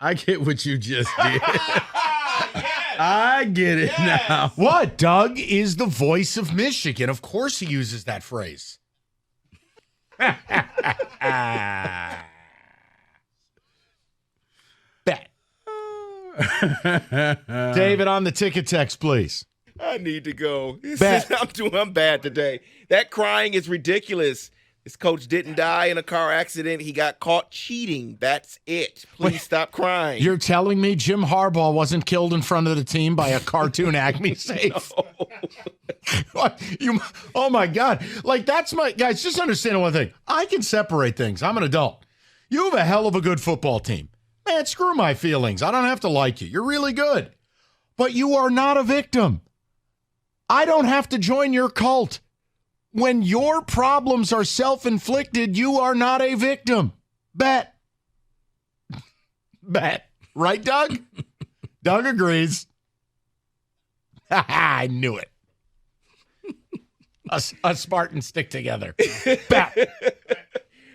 I get what you just did. I get it now. What? Doug is the voice of Michigan. Of course he uses that phrase. Bet. David, on the ticket text, please. I need to go. Bet. I'm bad today. That crying is ridiculous. This coach didn't die in a car accident. He got caught cheating. That's it. Please stop crying. You're telling me Jim Harbaugh wasn't killed in front of the team by a cartoon Acme safe? What? Oh, my God. Like, that's my – guys, just understand one thing. I can separate things. I'm an adult. You have a hell of a good football team. Man, screw my feelings. I don't have to like you. You're really good. But you are not a victim. I don't have to join your cult. When your problems are self-inflicted, you are not a victim. Bet. Bet. Right, Doug? Doug agrees. I knew it. Us Spartans stick together. Bet.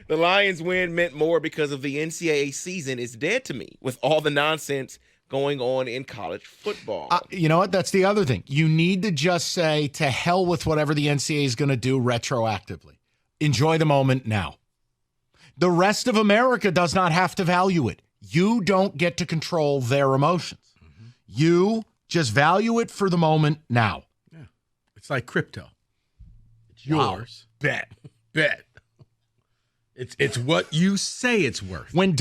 The Lions win meant more because of the NCAA season is dead to me with all the nonsense going on in college football. You know what? That's the other thing. You need to just say to hell with whatever the NCAA is going to do retroactively. Enjoy the moment now. The rest of America does not have to value it. You don't get to control their emotions. Mm-hmm. You just value it for the moment now. Yeah. It's like crypto. It's yours. Wow. Bet. It's what you say it's worth. When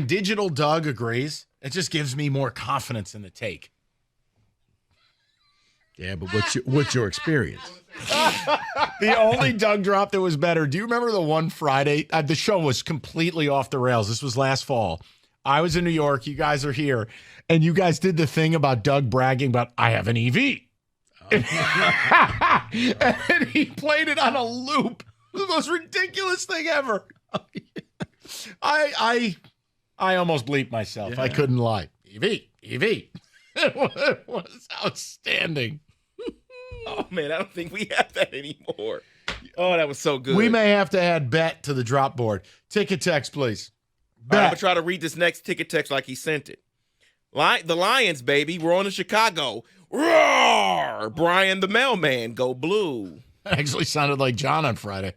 Digital Doug agrees, it just gives me more confidence in the take. Yeah, but what's your experience? The only Doug drop that was better. Do you remember the one Friday? The show was completely off the rails. This was last fall. I was in New York. You guys are here. And you guys did the thing about Doug bragging about, I have an EV. Oh. And he played it on a loop. The most ridiculous thing ever. I almost bleeped myself. Yeah. I couldn't lie. EV. It was outstanding. Oh, man, I don't think we have that anymore. Oh, that was so good. We may have to add bet to the drop board. Ticket text, please. Right, I'm going to try to read this next ticket text like he sent it. The Lions, baby. We're on to Chicago. Roar! Brian the mailman. Go blue. Actually sounded like John on Friday.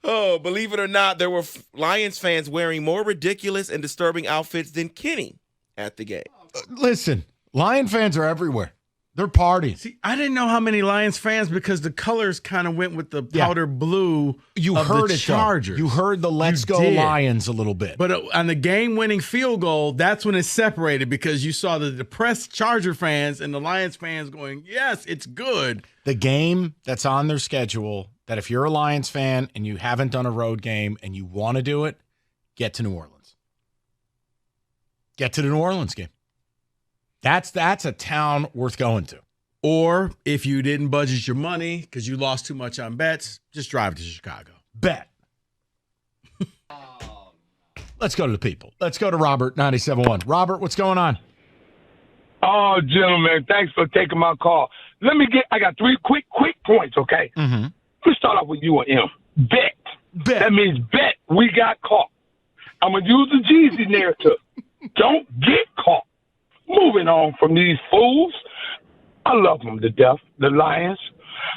Oh, believe it or not, there were Lions fans wearing more ridiculous and disturbing outfits than Kenny at the game. Listen, Lion fans are everywhere. They're partying. See, I didn't know how many Lions fans because the colors kind of went with the powder blue. You of heard the it, Chargers. Though. You heard the "Let's Go Lions" a little bit. But on the game-winning field goal, that's when it separated because you saw the depressed Charger fans and the Lions fans going, "Yes, it's good." The game that's on their schedule. That if you're a Lions fan and you haven't done a road game and you want to do it, get to New Orleans. Get to the New Orleans game. That's a town worth going to. Or if you didn't budget your money because you lost too much on bets, just drive to Chicago. Bet. Let's go to the people. Let's go to Robert, 97.1. Robert, what's going on? Oh, gentlemen, thanks for taking my call. I got three quick points, okay? Mm-hmm. Let's start off with you and M. Bet. That means bet we got caught. I'm going to use the Jeezy narrative. Don't get caught. Moving on from these fools. I love them to death, the Lions.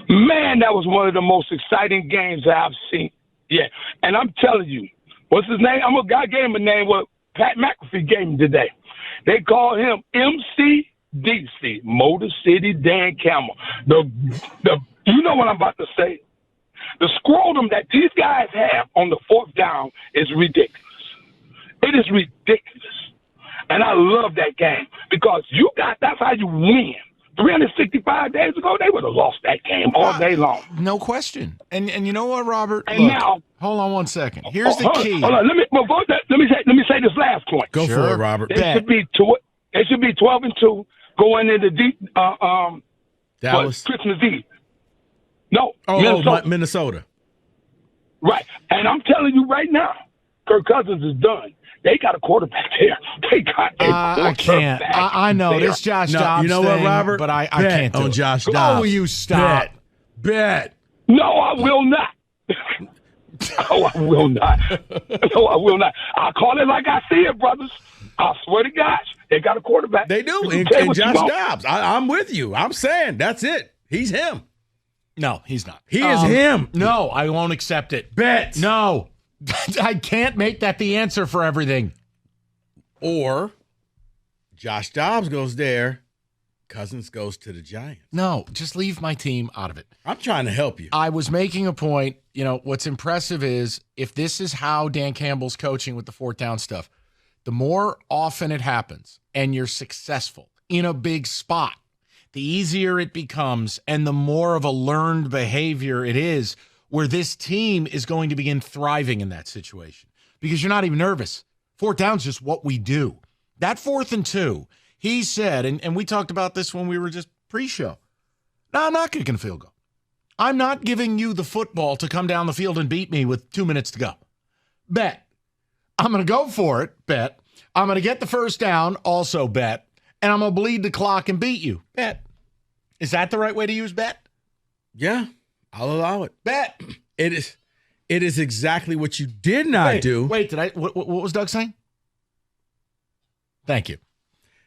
Man, that was one of the most exciting games that I've seen. Yeah, and I'm telling you, what's his name? I gave him a name what Pat McAfee gave him today. They call him MCDC, Motor City Dan Campbell. You know what I'm about to say? The scrotum that these guys have on the fourth down is ridiculous. It is ridiculous. And I love that game because that's how you win. 365 days ago, they would have lost that game all day long. No question. And you know what, Robert? And look, now, hold on one second. Here's the key. Hold on. Let me say this last point. Go for it, Robert. They should be 12-2 going into Dallas Christmas Eve. No, Minnesota. Right, and I'm telling you right now, Kirk Cousins is done. They got a quarterback there. They got a quarterback. I can't. I know there. this Josh Dobbs you know thing, what, Robert? But I can't do on it. Josh Dobbs. Oh, you stop. Bet. No, I will not. No, I will not. No, I will not. I'll call it like I see it, brothers. I swear to gosh, they got a quarterback. They do. You can And, say and what you Josh want. Dobbs. I'm with you. I'm saying that's it. He's him. No, he's not. He is him. No, I won't accept it. Bet. No. I can't make that the answer for everything. Or Josh Dobbs goes there. Cousins goes to the Giants. No, just leave my team out of it. I'm trying to help you. I was making a point. You know, what's impressive is if this is how Dan Campbell's coaching with the fourth down stuff, the more often it happens and you're successful in a big spot, the easier it becomes and the more of a learned behavior it is where this team is going to begin thriving in that situation because you're not even nervous. Fourth down's just what we do. That 4th and 2, he said, and we talked about this when we were just pre-show. No, I'm not kicking a field goal. I'm not giving you the football to come down the field and beat me with 2 minutes to go. Bet. I'm going to go for it. Bet. I'm going to get the first down. Also bet. And I'm going to bleed the clock and beat you. Bet. Is that the right way to use bet? Yeah, I'll allow it. Bet. It is exactly what you did not do. Wait, what was Doug saying? Thank you.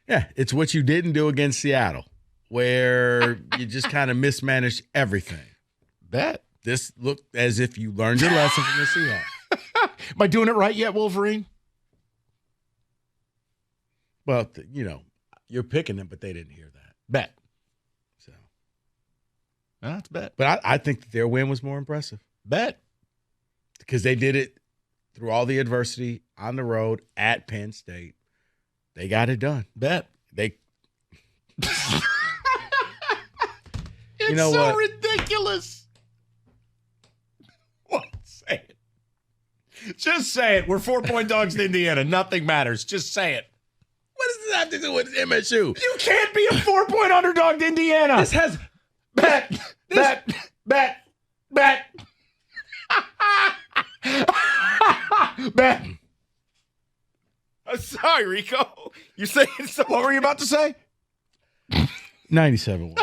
Yeah, it's what you didn't do against Seattle, where you just kind of mismanaged everything. Bet. This looked as if you learned your lesson from the Seahawks. Am I doing it right yet, Wolverine? Well, you're picking them, but they didn't hear that. Bet. So That's bet. But I think that their win was more impressive. Bet. Because they did it through all the adversity on the road at Penn State. They got it done. Bet. They. It's You know so what? ridiculous. What? Say it. Just say it. We're 4-point dogs in Indiana. Nothing matters. Just say it. What does this have to do with MSU? You can't be a 4-point underdog to Indiana. This has bet. Bet. Bet. I'm sorry, Rico. You're saying so. What were you about to say? 97.